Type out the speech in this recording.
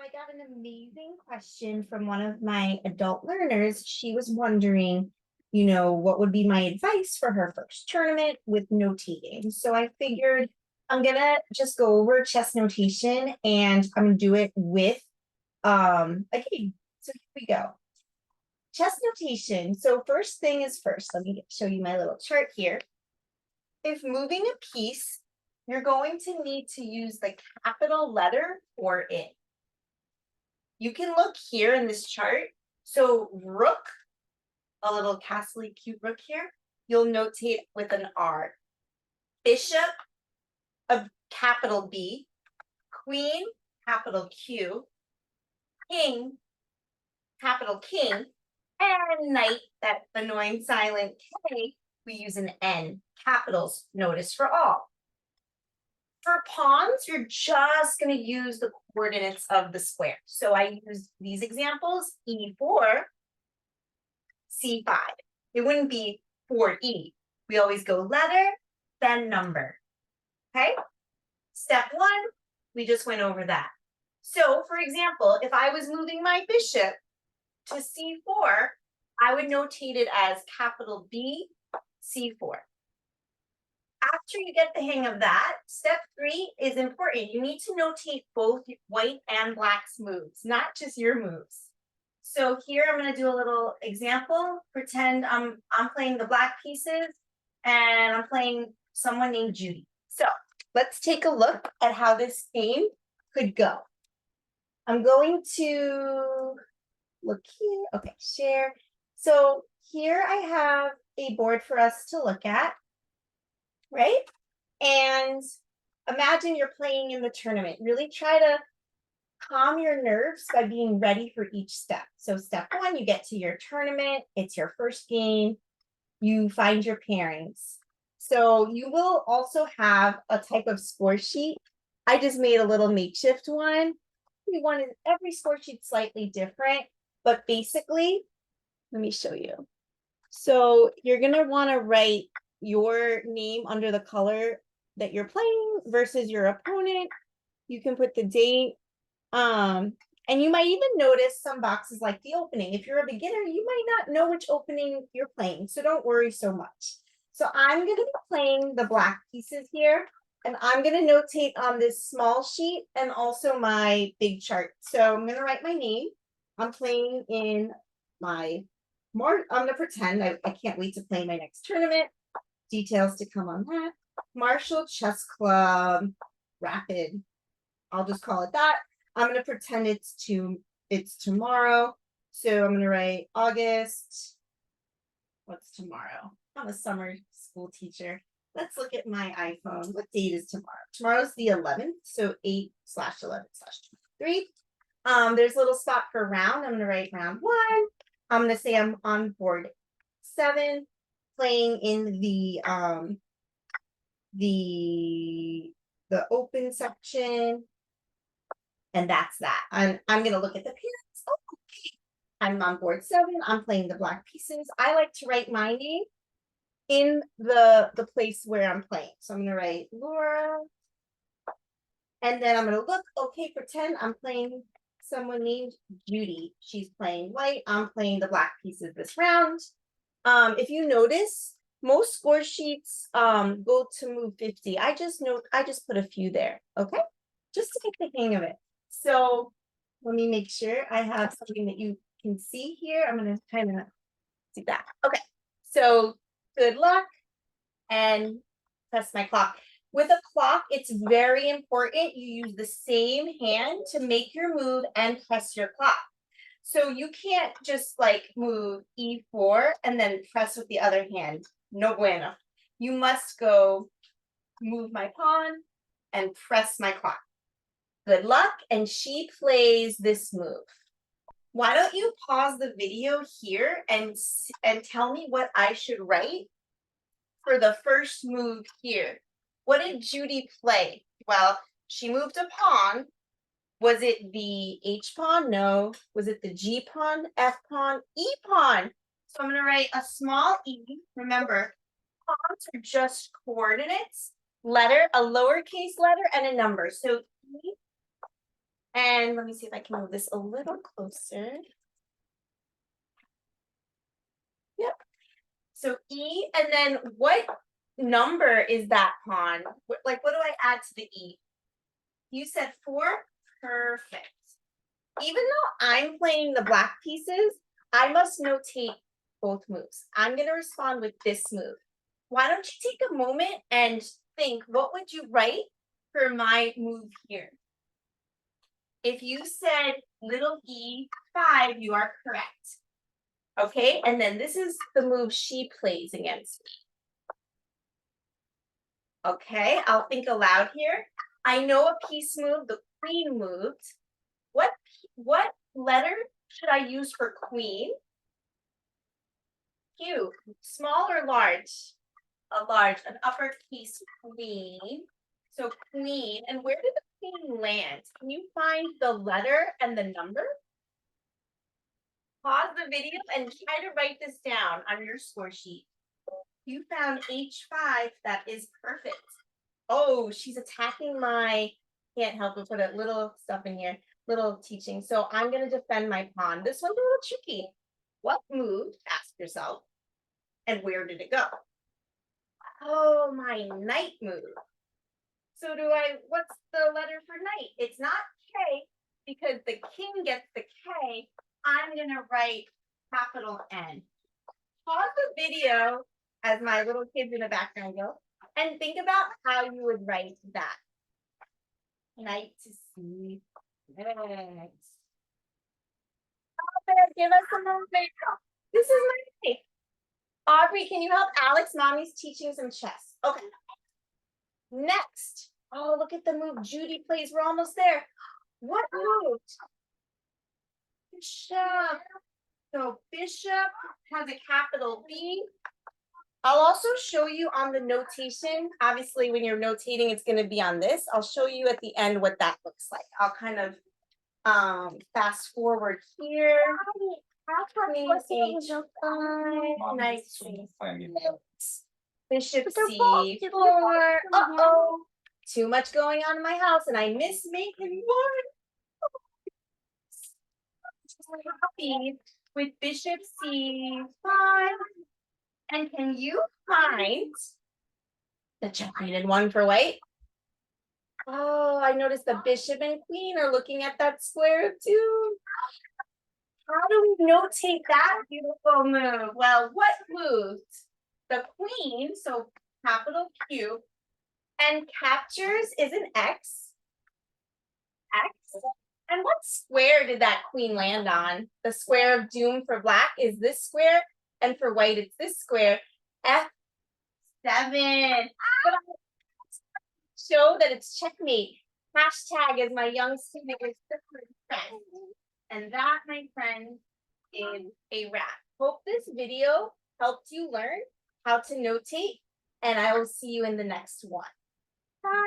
I got an amazing question from one of my adult learners. She was wondering, what would be my advice for her first tournament with notating. So I figured I'm gonna just go over chess notation and I'm gonna do it with a game. So here we go. Chess notation. So first thing is first, let me show you my little chart here. If moving a piece, you're going to need to use the capital letter for it. You can look here in this chart. So rook, a little castle cute rook here, you'll notate with an R. Bishop, a capital B. Queen, capital Q. King, capital King. And knight, that annoying silent K, we use an N, capitals, notice for all. For pawns, you're just going to use the coordinates of the square. So I use these examples, E4, C5. It wouldn't be 4E. We always go letter, then number. Okay? Step one, we just went over that. So, for example, if I was moving my bishop to C4, I would notate it as capital B, C4. After you get the hang of that, step 3 is important. You need to notate both white and black's moves, not just your moves. So here I'm going to do a little example. Pretend I'm playing the black pieces and I'm playing someone named Judy. So let's take a look at how this game could go. I'm going to look here. Okay, share. So here I have a board for us to look at. Right? And imagine you're playing in the tournament. Really try to calm your nerves by being ready for each step. So step 1, you get to your tournament. It's your first game. You find your pairings. So you will also have a type of score sheet. I just made a little makeshift one. Every score sheet's slightly different, but basically, let me show you. So you're going to want to write your name under the color that you're playing versus your opponent. You can put the date. And you might even notice some boxes like the opening. If you're a beginner, you might not know which opening you're playing, so don't worry so much. So I'm going to be playing the black pieces here, and I'm going to notate on this small sheet and also my big chart. So I'm going to write my name. I'm playing in my I'm going to pretend I can't wait to play my next tournament. Details to come on that. Marshall Chess Club Rapid. I'll just call it that. I'm going to pretend it's tomorrow. So I'm going to write August. What's tomorrow? I'm a summer school teacher. Let's look at my iPhone. What date is tomorrow? Tomorrow's the 11th. So 8/11/23. There's a little spot for round. I'm going to write round 1. I'm going to say I'm on board 7. Playing in the open section, and that's that. I'm gonna look at the parents. Oh, okay. I'm on board 7. I'm playing the black pieces. I like to write my name in the place where I'm playing. So I'm gonna write Laura, and then I'm gonna look. Okay, pretend I'm playing someone named Judy. She's playing white. I'm playing the black pieces this round. If you notice, most score sheets go to move 50. I just put a few there, okay? Just to get the hang of it. So let me make sure I have something that you can see here. I'm going to kind of do that. Okay, so good luck and press my clock. With a clock, it's very important you use the same hand to make your move and press your clock. So you can't just like move E4 and then press with the other hand. No bueno. You must go move my pawn and press my clock. Good luck. And she plays this move. Why don't you pause the video here and tell me what I should write for the first move here? What did Judy play? Well, she moved a pawn. Was it the H pawn? No. Was it the G pawn, F pawn, E pawn? So I'm going to write a small e. Remember, pawns are just coordinates, letter, a lowercase letter, and a number. So E, And let me see if I can move this a little closer. Yep. So E, and then what number is that pawn? Like, what do I add to the E? You said 4? Perfect. Even though I'm playing the black pieces, I must notate both moves. I'm going to respond with this move. Why don't you take a moment and think, what would you write for my move here? If you said little E5, you are correct. Okay, and then this is the move she plays against me. Okay, I'll think aloud here. I know a piece moved, the queen moved. What letter should I use for queen? Q. Small or large? A large, an uppercase queen. So queen, and where did the queen land? Can you find the letter and the number? Pause the video and try to write this down on your score sheet. You found H5, that is perfect. Oh, she's attacking my, can't help but put a little stuff in here, little teaching. So I'm going to defend my pawn. This one's a little tricky. What moved? Ask yourself. And where did it go? Oh, my knight moved. So what's the letter for knight? It's not K, because the king gets the K. I'm going to write capital N. Pause the video as my little kids in the background go, and think about how you would write that. Knight to C6. Give us a moment. This is my knight. Aubrey, can you help Alex? Mommy's teaching some chess. Okay. Next. Oh, look at the move Judy plays. We're almost there. What moved? Bishop. So bishop has a capital B. I'll also show you on the notation. Obviously, when you're notating, it's going to be on this. I'll show you at the end what that looks like. I'll kind of fast forward here. Nice. Bishop C4. Uh-oh. Too much going on in my house, and I miss making one. Happy with bishop C5. And can you find the checkmated one for white? Oh, I noticed the bishop and queen are looking at that square too. How do we notate that beautiful move? Well, what moved? The queen, so capital Q, and captures is an X. X. And what square did that queen land on? The square of doom for black is this square, and for white, it's this square. F7. Show that it's checkmate. Hashtag as my young student is friend. And that, my friend, is a wrap. Hope this video helped you learn how to notate, and I will see you in the next one. Bye.